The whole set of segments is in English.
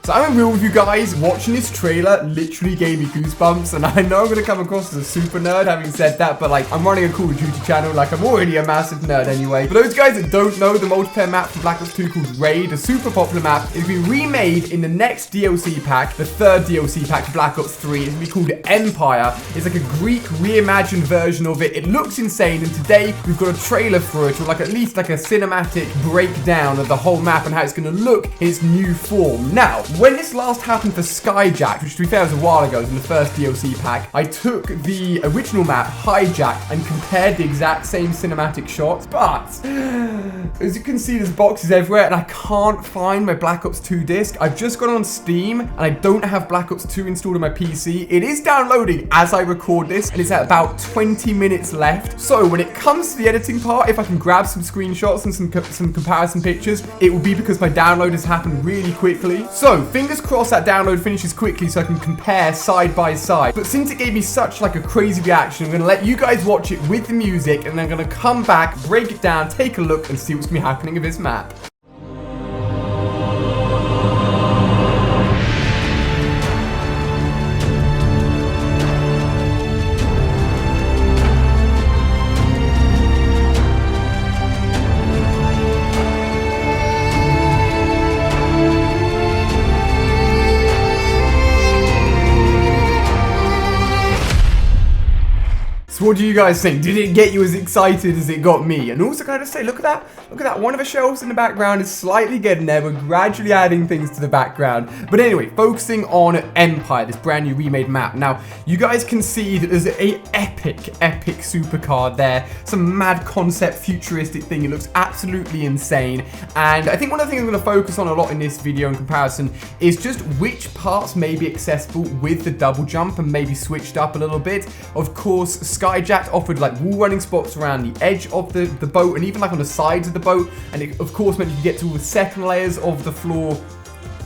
So I'm real with you guys, watching this trailer literally gave me goosebumps, and I know I'm going to come across as a super nerd having said that, but like, I'm running a Call of Duty channel, like I'm already a massive nerd anyway. For those guys that don't know, the multiplayer map for Black Ops 2 called Raid, a super popular map, is being remade in the next DLC pack, the third DLC pack for Black Ops 3. It's going to be called Empire. It's like a Greek reimagined version of it. It looks insane, and today we've got a trailer for it, or like at least like a cinematic breakdown of the whole map and how it's going to look in its new form. Now, when this last happened for Skyjacked, which to be fair was a while ago, it was in the first DLC pack, I took the original map, Hijacked, and compared the exact same cinematic shots, but as you can see, there's boxes everywhere, and I can't find my Black Ops 2 disc. I've just gone on Steam, and I don't have Black Ops 2 installed on my PC. It is downloading as I record this, and it's at about 20 minutes left. So when it comes to the editing part, if I can grab some screenshots and some comparison pictures, it will be because my download has happened really quickly. So fingers crossed that download finishes quickly so I can compare side by side. But since it gave me such like a crazy reaction, I'm going to let you guys watch it with the music, and then I'm going to come back, break it down, take a look, and see what's going to be happening with this map. So what do you guys think? Did it get you as excited as it got me? And also, can I just say, look at that. One of the shelves in the background is slightly getting there. We're gradually adding things to the background. But anyway, focusing on Empire, this brand new remade map. Now, you guys can see that there's a epic supercar there. Some mad concept, futuristic thing. It looks absolutely insane. And I think one of the things I'm going to focus on a lot in this video in comparison is just which parts may be accessible with the double jump and maybe switched up a little bit. Of course, Skyjacked offered like wall running spots around the edge of the boat and even like on the sides of the boat, and it of course meant you could get to all the second layers of the floor,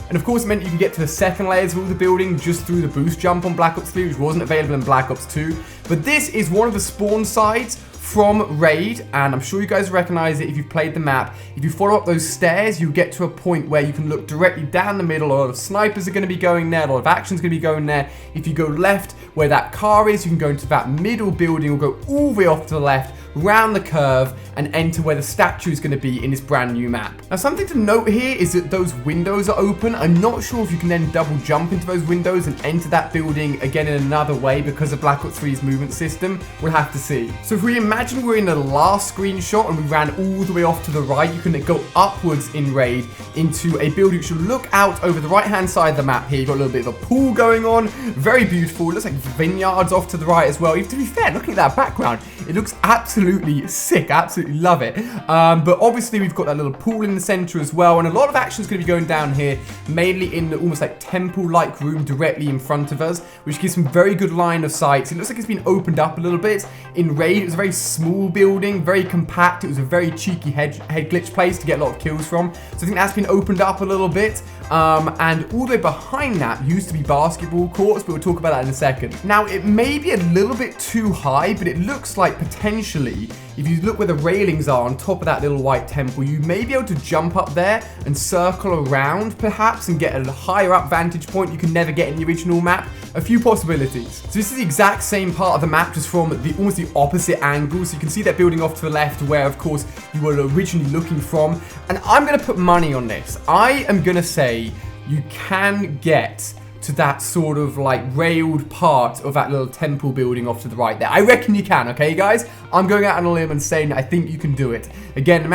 and of course it meant you could get to the second layers of all the building just through the boost jump on Black Ops 3, which wasn't available in Black Ops 2. But this is one of the spawn sides from Raid, and I'm sure you guys recognize it if you've played the map. If you follow up those stairs, you get to a point where you can look directly down the middle. A lot of snipers are going to be going there, a lot of action's going to be going there. If you go left where that car is, you can go into that middle building or go all the way off to the left, round the curve, and enter where the statue is going to be in this brand new map. Now, something to note here is that those windows are open. I'm not sure if you can then double jump into those windows and enter that building again in another way because of Black Ops 3's movement system. We'll have to see. So if we imagine we're in the last screenshot and we ran all the way off to the right, you can go upwards in Raid into a building which will look out over the right-hand side of the map here. You've got a little bit of a pool going on. Very beautiful. It looks like vineyards off to the right as well. Even to be fair, looking at that background, it looks absolutely sick. Absolutely love it. But obviously we've got that little pool in the center as well, and a lot of action is going to be going down here, mainly in the almost like temple-like room directly in front of us, which gives some very good line of sight. So it looks like it's been opened up a little bit. In Raid, it was a very small building, very compact. It was a very cheeky head glitch place to get a lot of kills from. So I think that's been opened up a little bit. And all the way behind that used to be basketball courts, but we'll talk about that in a second. Now, it may be a little bit too high, but it looks like potentially, if you look where the railings are on top of that little white temple, you may be able to jump up there and circle around perhaps and get a higher up vantage point you can never get in the original map. A few possibilities. So this is the exact same part of the map, just from almost the opposite angle. So you can see that building off to the left where, of course, you were originally looking from. And I'm going to put money on this. I am going to say you can get to that sort of like railed part of that little temple building off to the right there. I reckon you can, okay guys? I'm going out on a limb and saying I think you can do it. Again, the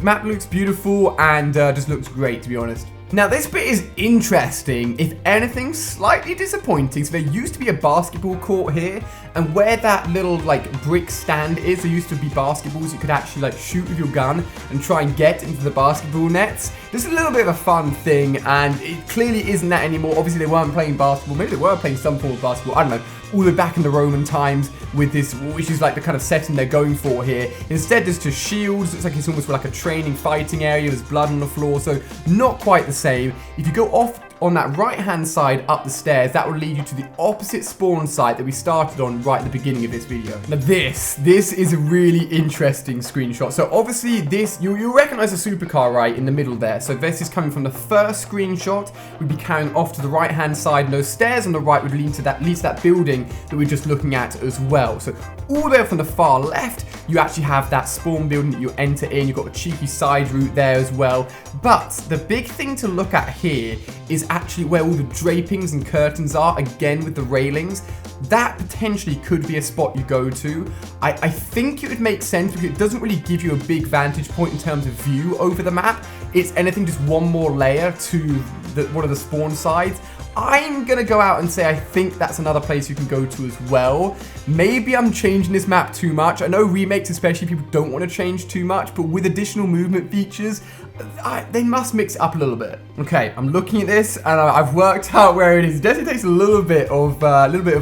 map looks beautiful and just looks great, to be honest. Now, this bit is interesting, if anything, slightly disappointing. So there used to be a basketball court here, and where that little, like, brick stand is, there used to be basketballs you could actually, like, shoot with your gun and try and get into the basketball nets. This is a little bit of a fun thing, and it clearly isn't that anymore. Obviously, they weren't playing basketball. Maybe they were playing some form of basketball. I don't know. All the way back in the Roman times with this, which is like the kind of setting they're going for here. Instead, there's just shields. It's like it's almost like a training fighting area. There's blood on the floor, so not quite the same. If you go off on that right-hand side up the stairs, that will lead you to the opposite spawn site that we started on right at the beginning of this video. Now this is a really interesting screenshot. So obviously this, you'll recognize the supercar right in the middle there. So this is coming from the first screenshot. We'd be carrying off to the right-hand side, and those stairs on the right would lead to that building that we're just looking at as well. So all the way from the far left, you actually have that spawn building that you enter in. You've got a cheeky side route there as well. But the big thing to look at here is actually where all the drapings and curtains are, again with the railings. That potentially could be a spot you go to. I think it would make sense because it doesn't really give you a big vantage point in terms of view over the map. It's anything just one more layer to one of the spawn sides. I'm going to go out and say I think that's another place you can go to as well. Maybe I'm changing this map too much. I know remakes especially, people don't want to change too much, but with additional movement features, they must mix it up a little bit. Okay, I'm looking at this and I've worked out where it is. It definitely takes a little bit of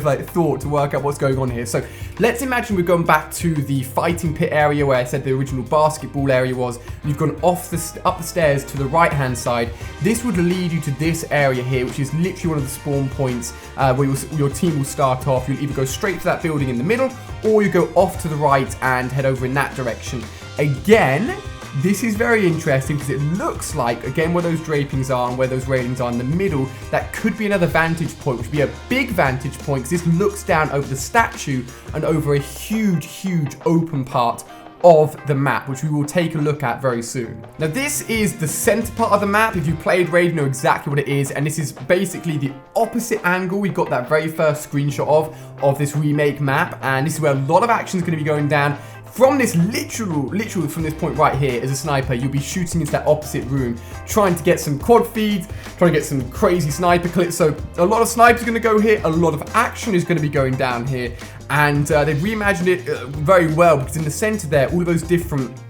like thought to work out what's going on here. So let's imagine we're going back to the fighting pit area where I said the original basketball area was. You've gone up the stairs to the right hand side. This would lead you to this area here, which is literally one of the spawn points where your team will start off. You'll either go straight to that building in the middle, or you go off to the right and head over in that direction. Again, this is very interesting because it looks like, again, where those drapings are and where those railings are in the middle, that could be another vantage point, which would be a big vantage point because this looks down over the statue and over a huge, huge open part of the map, which we will take a look at very soon. Now this is the center part of the map. If you played Raid, you know exactly what it is, and this is basically the opposite angle we got that very first screenshot of this remake map, and this is where a lot of action is going to be going down. From this literal from this point right here, as a sniper, you'll be shooting into that opposite room, trying to get some quad feeds, trying to get some crazy sniper clips. So a lot of snipers are going to go here, a lot of action is going to be going down here, and they've reimagined it very well because in the center there, all of those different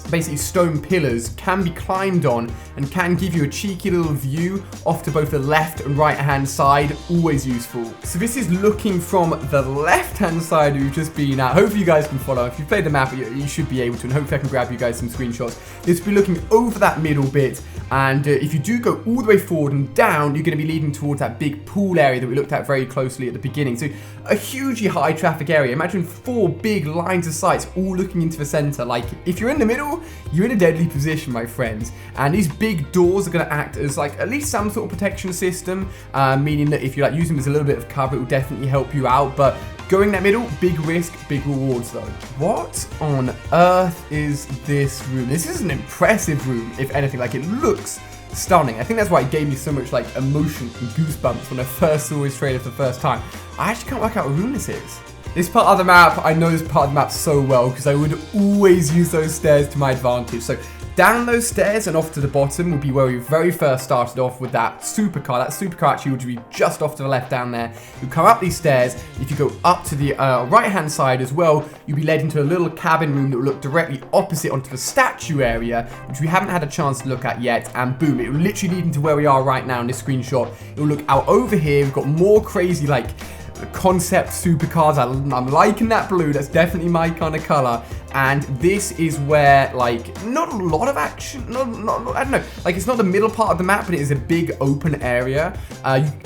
basically stone pillars can be climbed on and can give you a cheeky little view off to both the left and right hand side, always useful. So this is looking from the left hand side we've just been at. Hopefully you guys can follow. If you've played the map, you should be able to, and hopefully I can grab you guys some screenshots. This will be looking over that middle bit, and if you do go all the way forward and down, you're going to be leading towards that big pool area that we looked at very closely at the beginning. So a hugely high traffic area. Imagine 4 big lines of sights all looking into the center. Like, if you're in the middle, you're in a deadly position, my friends. And these big doors are going to act as like at least some sort of protection system, meaning that if you like using them as a little bit of cover, it will definitely help you out. But going that middle, big risk, big rewards though. What on earth is this room? This is an impressive room, if anything. Like, it looks stunning. I think that's why it gave me so much like emotion and goosebumps when I first saw this trailer for the first time. I actually can't work out what room this is. This part of the map, I know this part of the map so well because I would always use those stairs to my advantage. So down those stairs and off to the bottom will be where we very first started off with that supercar. That supercar actually would be just off to the left down there. You come up these stairs. If you go up to the right-hand side as well, you'll be led into a little cabin room that will look directly opposite onto the statue area, which we haven't had a chance to look at yet. And boom, it will literally lead into where we are right now in this screenshot. It will look out over here. We've got more crazy, like, concept supercars. I'm liking that blue. That's definitely my kind of color. And this is where, like, not a lot of action, I don't know, like, it's not the middle part of the map, but it is a big open area.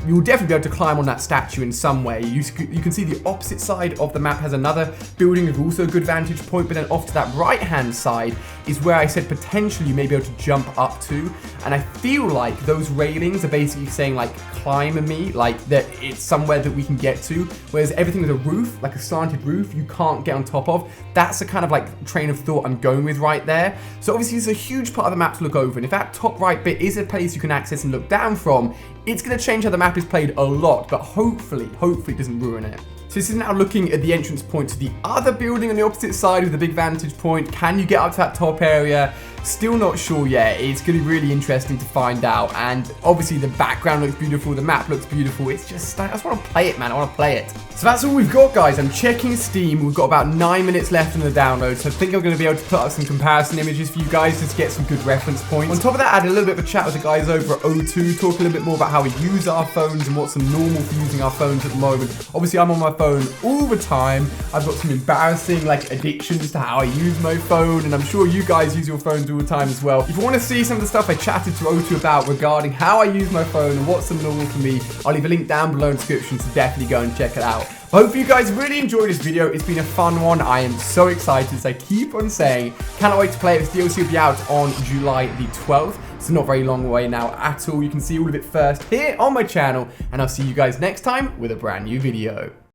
You'll definitely be able to climb on that statue in some way. You can see the opposite side of the map has another building with also a good vantage point, but then off to that right-hand side is where I said potentially you may be able to jump up to. And I feel like those railings are basically saying, like, climb me, like, that it's somewhere that we can get to, whereas everything with a roof, like a slanted roof, you can't get on top of. That's the kind of, like, train of thought I'm going with right there. So obviously it's a huge part of the map to look over, and if that top right bit is a place you can access and look down from, it's going to change how the map is played a lot, but hopefully it doesn't ruin it. So this is now looking at the entrance point to the other building on the opposite side with a big vantage point. Can you get up to that top area? Still not sure yet. It's going to be really interesting to find out. And obviously the background looks beautiful, the map looks beautiful. It's just, I just want to play it, man. I want to play it. So that's all we've got, guys. I'm checking Steam. We've got about 9 minutes left in the download, so I think I'm going to be able to put up some comparison images for you guys just to get some good reference points. On top of that, I had a little bit of a chat with the guys over at O2, talk a little bit more about how we use our phones and what's normal for using our phones at the moment. Obviously, I'm on my phone all the time. I've got some embarrassing, like, addictions to how I use my phone, and I'm sure you guys use your phones all all the time as well. If you want to see some of the stuff I chatted to O2 about regarding how I use my phone and what's normal for me, I'll leave a link down below in the description, so definitely go and check it out. I hope you guys really enjoyed this video. It's been a fun one. I am so excited, as I keep on saying. Cannot wait to play it. This DLC will be out on July the 12th. It's not very long away now at all. You can see all of it first here on my channel, and I'll see you guys next time with a brand new video.